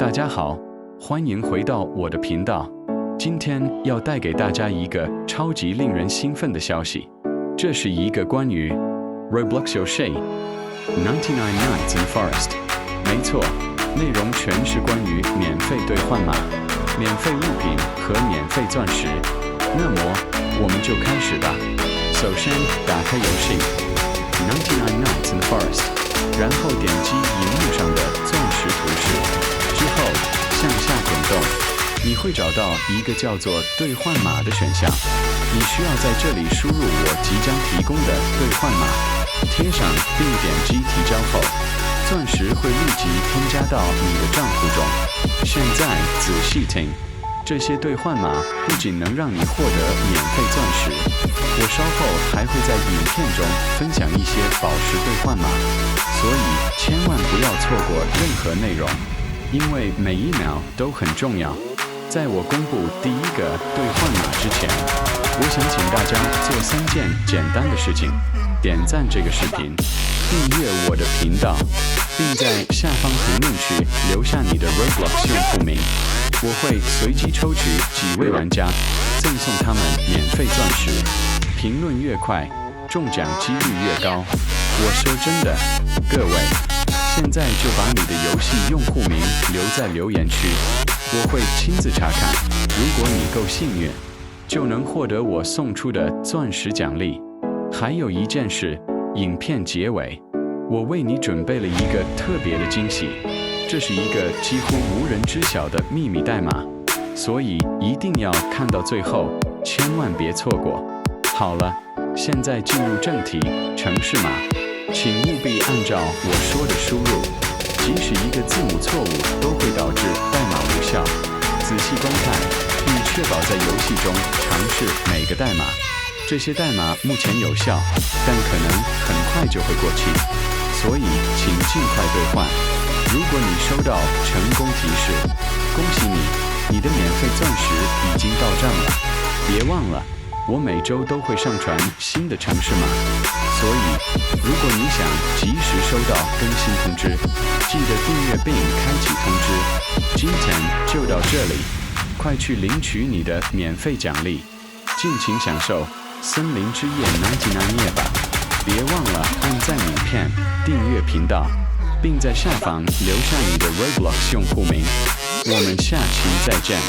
大家好，欢迎回到我的频道。今天要带给大家一个超级令人兴奋的消息，这是一个关于 Roblox 游戏99 Nights in the Forest。没错，内容全是关于免费兑换码、免费物品和免费钻石。那么，我们就开始吧。首先，打开游戏99 Nights in the Forest， 然后点击荧幕上的钻石图示。之后向下滚动，你会找到一个叫做兑换码的选项。你需要在这里输入我即将提供的兑换码，贴上并点击提交后，钻石会立即添加到你的账户中。现在仔细听，这些兑换码不仅能让你获得免费钻石，我稍后还会在影片中分享一些宝石兑换码，所以千万不要错过任何内容。因为每一秒都很重要。在我公布第一个兑换码之前，我想请大家做3件简单的事情：点赞这个视频，订阅我的频道，并在下方评论区留下你的 Roblox 用户名。我会随机抽取几位玩家，赠送他们免费钻石。评论越快，中奖几率越高。我说真的，各位。现在就把你的游戏用户名留在留言区，我会亲自查看。如果你够幸运，就能获得我送出的钻石奖励。还有一件事，影片结尾，我为你准备了一个特别的惊喜，这是一个几乎无人知晓的秘密代码，所以一定要看到最后，千万别错过。好了，现在进入正题，程式码。请务必按照我说的输入，即使一个字母错误都会导致代码无效。仔细观看，并确保在游戏中尝试每个代码。这些代码目前有效，但可能很快就会过期，所以请尽快兑换。如果你收到成功提示，恭喜你，你的免费钻石已经到账了。别忘了，我每周都会上传新的程式码，所以如果你想及时收到更新通知，记得订阅并开启通知。今天就到这里，快去领取你的免费奖励，尽情享受森林之夜99夜吧！别忘了按赞影片、订阅频道，并在下方留下你的 Roblox 用户名。我们下期再见。